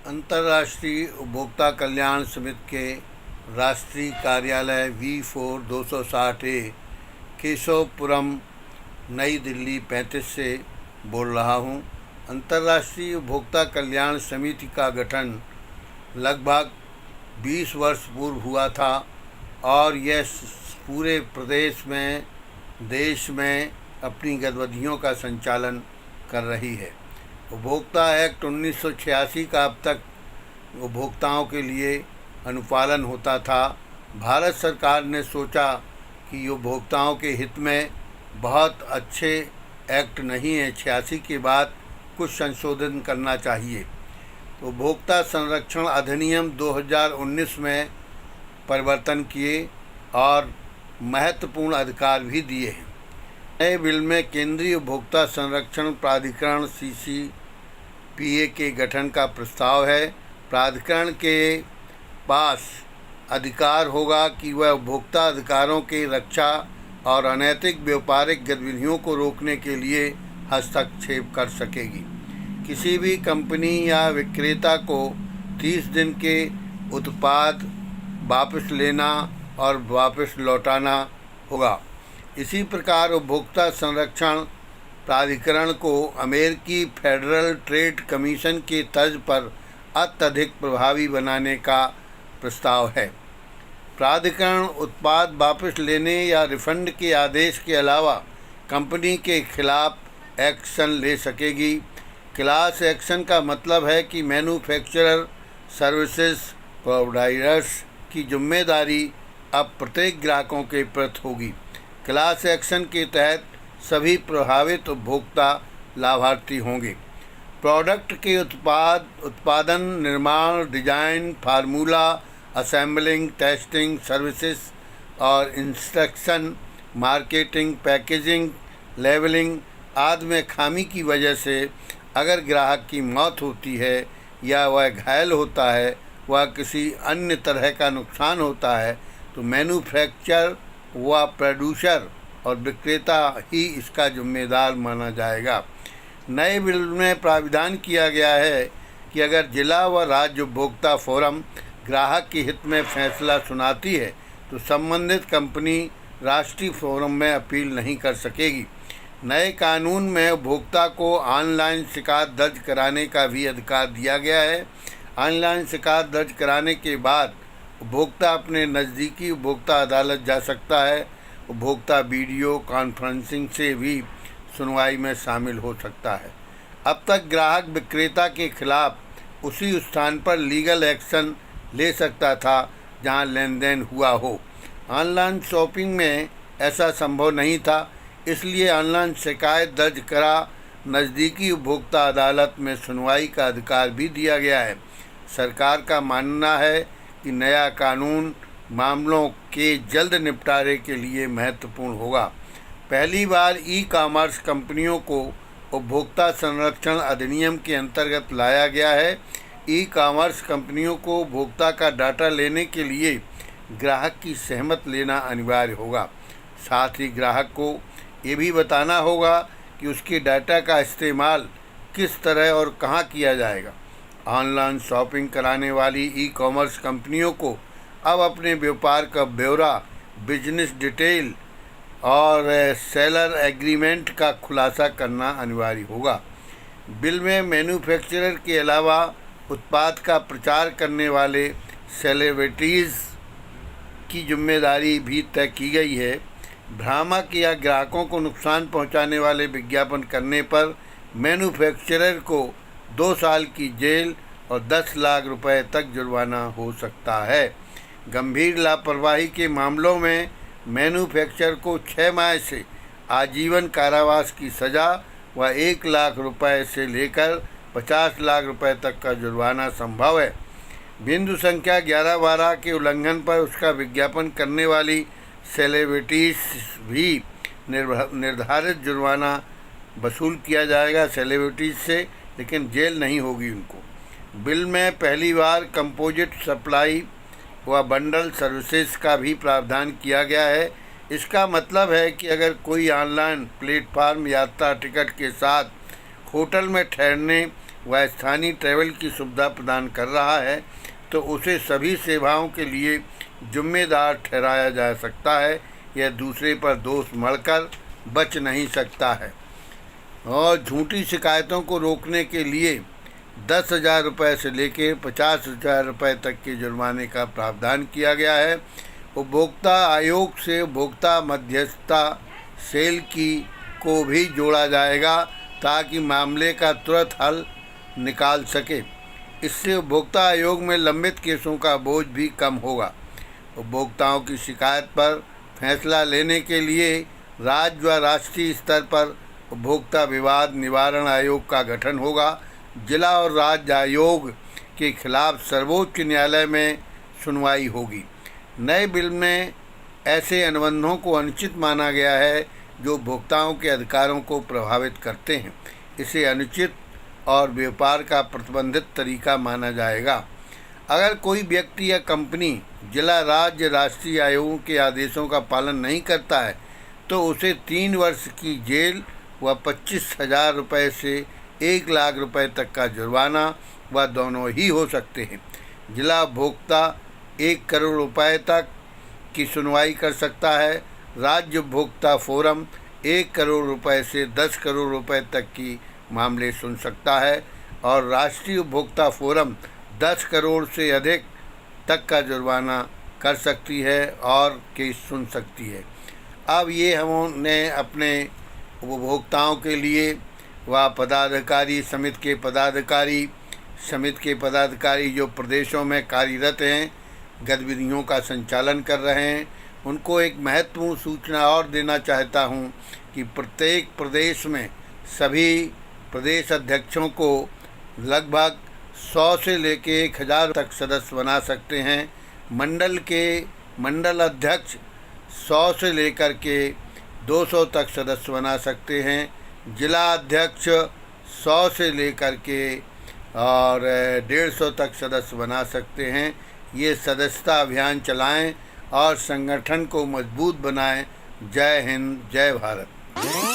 अंतर्राष्ट्रीय उपभोक्ता कल्याण समिति के राष्ट्रीय कार्यालय V4 260A केशवपुरम नई दिल्ली 35 से बोल रहा हूँ। अंतर्राष्ट्रीय उपभोक्ता कल्याण समिति का गठन लगभग 20 वर्ष पूर्व हुआ था और यह पूरे प्रदेश में देश में अपनी गतिविधियों का संचालन कर रही है। उपभोक्ता एक्ट 1986 का अब तक उपभोक्ताओं के लिए अनुपालन होता था। भारत सरकार ने सोचा कि उपभोक्ताओं के हित में बहुत अच्छे एक्ट नहीं है, 86 के बाद कुछ संशोधन करना चाहिए। उपभोक्ता संरक्षण अधिनियम 2019 में परिवर्तन किए और महत्वपूर्ण अधिकार भी दिए हैं। नए बिल में केंद्रीय उपभोक्ता संरक्षण प्राधिकरण CCPA के गठन का प्रस्ताव है। प्राधिकरण के पास अधिकार होगा कि वह उपभोक्ता अधिकारों की रक्षा और अनैतिक व्यापारिक गतिविधियों को रोकने के लिए हस्तक्षेप कर सकेगी। किसी भी कंपनी या विक्रेता को 30 दिन के उत्पाद वापस लेना और वापस लौटाना होगा। इसी प्रकार उपभोक्ता संरक्षण प्राधिकरण को अमेरिकी फेडरल ट्रेड कमीशन के तर्ज पर अत्यधिक प्रभावी बनाने का प्रस्ताव है। प्राधिकरण उत्पाद वापस लेने या रिफंड के आदेश के अलावा कंपनी के खिलाफ एक्शन ले सकेगी। क्लास एक्शन का मतलब है कि मैन्युफैक्चरर सर्विसेज प्रोवाइडर्स की जिम्मेदारी अब प्रत्येक ग्राहकों के प्रति होगी। क्लास एक्शन के तहत सभी प्रभावित उपभोक्ता लाभार्थी होंगे। प्रोडक्ट के उत्पादन, निर्माण, design, formula, assembling, testing, services और इंस्ट्रक्शन, मार्केटिंग, पैकेजिंग, लेबलिंग आदि में खामी की वजह से अगर ग्राहक की मौत होती है या वह घायल होता है, वह किसी अन्य तरह का नुकसान होता है, तो मैन्युफैक्चरर व प्रोड्यूसर और विक्रेता ही इसका जिम्मेदार माना जाएगा। नए बिल में प्राविधान किया गया है कि अगर जिला व राज्य उपभोक्ता फोरम ग्राहक के हित में फैसला सुनाती है तो संबंधित कंपनी राष्ट्रीय फोरम में अपील नहीं कर सकेगी। नए कानून में उपभोक्ता को ऑनलाइन शिकायत दर्ज कराने का भी अधिकार दिया गया है। ऑनलाइन शिकायत दर्ज कराने के बाद उपभोक्ता अपने नज़दीकी उपभोक्ता अदालत जा सकता है। उपभोक्ता वीडियो कॉन्फ्रेंसिंग से भी सुनवाई में शामिल हो सकता है। अब तक ग्राहक विक्रेता के खिलाफ उसी स्थान पर लीगल एक्शन ले सकता था जहां लेन देन हुआ हो। ऑनलाइन शॉपिंग में ऐसा संभव नहीं था, इसलिए ऑनलाइन शिकायत दर्ज करा नज़दीकी उपभोक्ता अदालत में सुनवाई का अधिकार भी दिया गया है। सरकार का मानना है कि नया कानून मामलों के जल्द निपटारे के लिए महत्वपूर्ण होगा। पहली बार ई-कॉमर्स कंपनियों को उपभोक्ता संरक्षण अधिनियम के अंतर्गत लाया गया है। ई-कॉमर्स कंपनियों को उपभोक्ता का डाटा लेने के लिए ग्राहक की सहमति लेना अनिवार्य होगा। साथ ही ग्राहक को ये भी बताना होगा कि उसके डाटा का इस्तेमाल किस तरह और कहाँ किया जाएगा। ऑनलाइन शॉपिंग कराने वाली ई-कॉमर्स कंपनियों को अब अपने व्यापार का ब्यौरा, बिजनेस डिटेल और सेलर एग्रीमेंट का खुलासा करना अनिवार्य होगा। बिल में मैन्युफैक्चरर के अलावा उत्पाद का प्रचार करने वाले सेलिब्रिटीज़ की जिम्मेदारी भी तय की गई है। भ्रामक या ग्राहकों को नुकसान पहुंचाने वाले विज्ञापन करने पर मैन्युफैक्चरर को 2 साल की जेल और 10 लाख रुपए तक जुर्माना हो सकता है। गंभीर लापरवाही के मामलों में मैन्युफैक्चरर को 6 माह से आजीवन कारावास की सज़ा व 1 लाख रुपए से लेकर 50 लाख रुपए तक का जुर्माना संभव है। बिंदु संख्या 11-12 के उल्लंघन पर उसका विज्ञापन करने वाली सेलिब्रिटीज भी निर्धारित जुर्माना वसूल किया जाएगा सेलिब्रिटीज से, लेकिन जेल नहीं होगी उनको। बिल में पहली बार कंपोजिट सप्लाई व बंडल सर्विसेज का भी प्रावधान किया गया है। इसका मतलब है कि अगर कोई ऑनलाइन प्लेटफार्म यात्रा टिकट के साथ होटल में ठहरने वह स्थानीय ट्रैवल की सुविधा प्रदान कर रहा है तो उसे सभी सेवाओं के लिए जिम्मेदार ठहराया जा सकता है। यह दूसरे पर दोष मढ़कर बच नहीं सकता है। और झूठी शिकायतों को रोकने के लिए 10,000 रुपये से लेकर 50,000 रुपये तक के जुर्माने का प्रावधान किया गया है। उपभोक्ता आयोग से उपभोक्ता मध्यस्थता सेल को भी जोड़ा जाएगा ताकि मामले का तुरंत हल निकाल सके। इससे उपभोक्ता आयोग में लंबित केसों का बोझ भी कम होगा। उपभोक्ताओं की शिकायत पर फैसला लेने के लिए राज्य व राष्ट्रीय स्तर पर उपभोक्ता विवाद निवारण आयोग का गठन होगा। जिला और राज्य आयोग के खिलाफ सर्वोच्च न्यायालय में सुनवाई होगी। नए बिल में ऐसे अनुबंधों को अनुचित माना गया है जो उपभोक्ताओं के अधिकारों को प्रभावित करते हैं। इसे अनुचित और व्यापार का प्रतिबंधित तरीका माना जाएगा। अगर कोई व्यक्ति या कंपनी जिला राज्य राष्ट्रीय आयोगों के आदेशों का पालन नहीं करता है तो उसे 3 वर्ष की जेल व 25,000 रुपये से 1 लाख रुपये तक का जुर्माना व दोनों ही हो सकते हैं। जिला उपभोक्ता 1 करोड़ रुपये तक की सुनवाई कर सकता है। राज्य उपभोक्ता फोरम 1 करोड़ रुपये से 10 करोड़ रुपये तक की मामले सुन सकता है और राष्ट्रीय उपभोक्ता फोरम 10 करोड़ से अधिक तक का जुर्माना कर सकती है और केस सुन सकती है। अब ये हमने अपने उपभोक्ताओं के लिए व पदाधिकारी समिति के पदाधिकारी जो प्रदेशों में कार्यरत हैं, गतिविधियों का संचालन कर रहे हैं, उनको एक महत्वपूर्ण सूचना और देना चाहता हूं कि प्रत्येक प्रदेश में सभी प्रदेश अध्यक्षों को लगभग 100 से लेकर 1,000 तक सदस्य बना सकते हैं। मंडल अध्यक्ष 100 से लेकर के 200 तक सदस्य बना सकते हैं। जिला अध्यक्ष 100 से लेकर के और 150 तक सदस्य बना सकते हैं। ये सदस्यता अभियान चलाएं और संगठन को मजबूत बनाएं। जय हिंद, जय भारत।